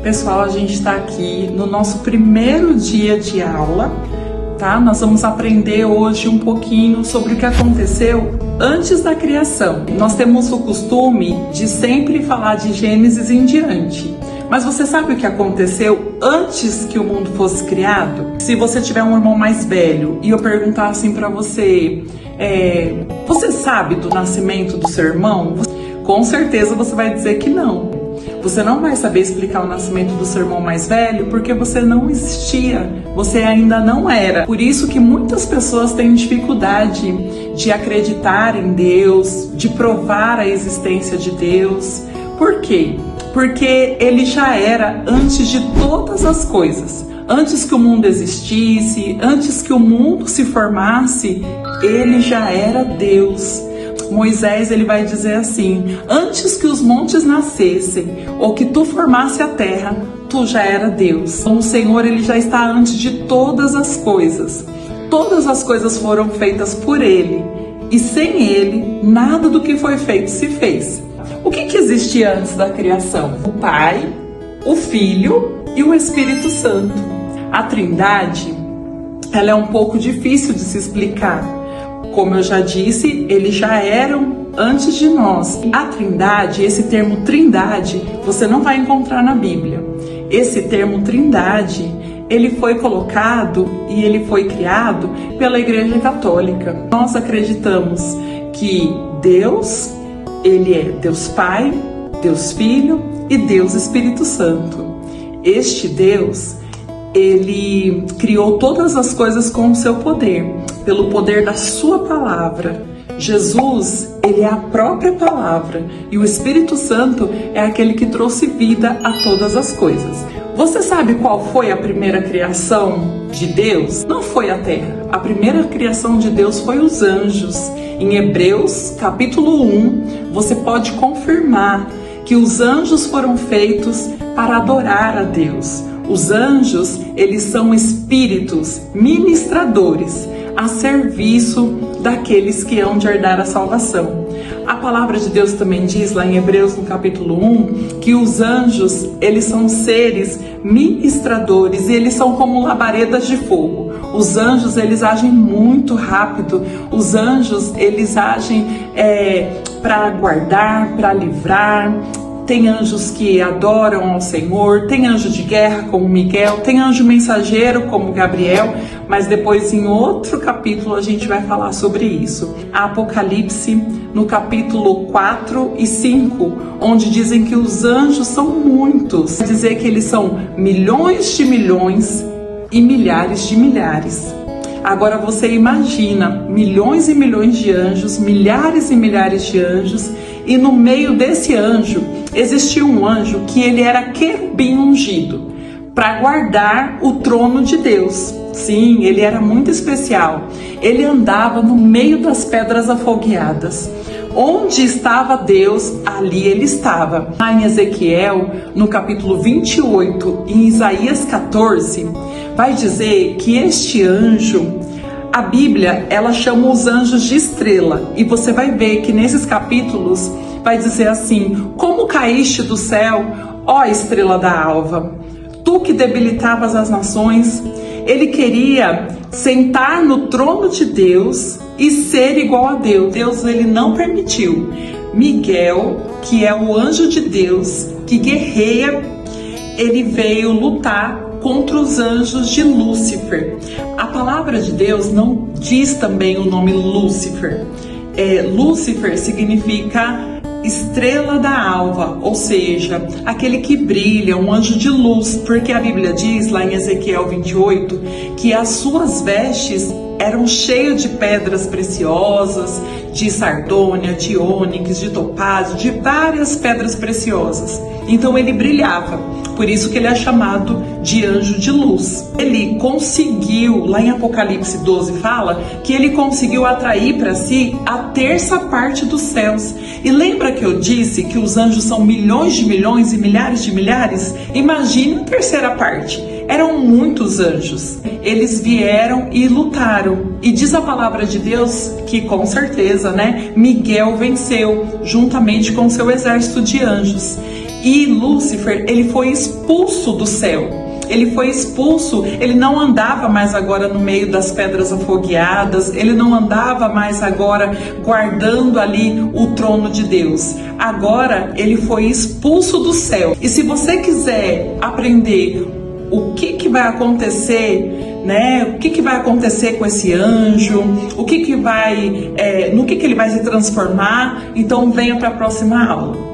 Pessoal, a gente está aqui no nosso primeiro dia de aula, tá? Nós vamos aprender hoje um pouquinho sobre o que aconteceu antes da criação. Nós temos o costume de sempre falar de Gênesis em diante. Mas você sabe o que aconteceu antes que o mundo fosse criado? Se você tiver um irmão mais velho e eu perguntar assim para você, você sabe do nascimento do seu irmão? Com certeza você vai dizer que não. Você não vai saber explicar o nascimento do seu irmão mais velho porque você não existia, você ainda não era. Por isso que muitas pessoas têm dificuldade de acreditar em Deus, de provar a existência de Deus. Por quê? Porque ele já era antes de todas as coisas. Antes que o mundo existisse, antes que o mundo se formasse, ele já era Deus. Moisés, ele vai dizer assim: antes que os montes nascessem ou que tu formasse a terra, tu já era Deus. Então, o Senhor, ele já está antes de todas as coisas. Todas as coisas foram feitas por ele e sem ele, nada do que foi feito se fez. O que existia antes da criação? O Pai, o Filho e o Espírito Santo. A Trindade, ela é um pouco difícil de se explicar. Como eu já disse, eles já eram antes de nós. A Trindade, esse termo Trindade, você não vai encontrar na Bíblia. Esse termo Trindade, ele foi colocado e ele foi criado pela Igreja Católica. Nós acreditamos que Deus, ele é Deus Pai, Deus Filho e Deus Espírito Santo. Este Deus, ele criou todas as coisas com o seu poder, pelo poder da sua palavra. Jesus, ele é a própria palavra e o Espírito Santo é aquele que trouxe vida a todas as coisas. Você sabe qual foi a primeira criação de Deus? Não foi a terra. A primeira criação de Deus foi os anjos. Em Hebreus, capítulo 1, você pode confirmar que os anjos foram feitos para adorar a Deus. Os anjos, eles são espíritos ministradores a serviço daqueles que hão de herdar a salvação. A palavra de Deus também diz lá em Hebreus, no capítulo 1, que os anjos, eles são seres ministradores e eles são como labaredas de fogo. Os anjos, eles agem muito rápido. Os anjos, eles agem para guardar, para livrar. Tem anjos que adoram ao Senhor, tem anjo de guerra como Miguel, tem anjo mensageiro como Gabriel, mas depois em outro capítulo a gente vai falar sobre isso. Apocalipse, no capítulo 4 e 5, onde dizem que os anjos são muitos. Quer dizer que eles são milhões de milhões e milhares de milhares. Agora você imagina milhões e milhões de anjos, milhares e milhares de anjos, e no meio desse anjo existia um anjo que ele era querubim ungido para guardar o trono de Deus. Sim, ele era muito especial. Ele andava no meio das pedras afogueadas. Onde estava Deus, ali ele estava. Lá em Ezequiel, no capítulo 28, em Isaías 14, vai dizer que este anjo, a Bíblia, ela chama os anjos de estrela. E você vai ver que nesses capítulos vai dizer assim: como caíste do céu, ó estrela da alva, tu que debilitavas as nações. Ele queria sentar no trono de Deus e ser igual a Deus. Deus, ele não permitiu. Miguel, que é o anjo de Deus, que guerreia, ele veio lutar contra os anjos de Lúcifer. A palavra de Deus não diz também o nome Lúcifer. Lúcifer significa estrela da alva, ou seja, aquele que brilha, um anjo de luz, porque a Bíblia diz lá em Ezequiel 28 que as suas vestes eram cheias de pedras preciosas, de sardônia, de ônix, de topázio, de várias pedras preciosas. Então ele brilhava, por isso que ele é chamado de anjo de luz. Ele conseguiu, lá em Apocalipse 12 fala, que ele conseguiu atrair para si a terça parte dos céus. E lembra que eu disse que os anjos são milhões de milhões e milhares de milhares? Imagine a terceira parte. Eram muitos anjos. Eles vieram e lutaram. E diz a palavra de Deus que com certeza, Miguel venceu juntamente com seu exército de anjos. E Lúcifer, ele foi expulso do céu. Ele foi expulso, ele não andava mais agora no meio das pedras afogueadas, ele não andava mais agora guardando ali o trono de Deus. Agora ele foi expulso do céu. E se você quiser aprender o que vai acontecer, né? O que vai acontecer com esse anjo? No que ele vai se transformar? Então venha para a próxima aula.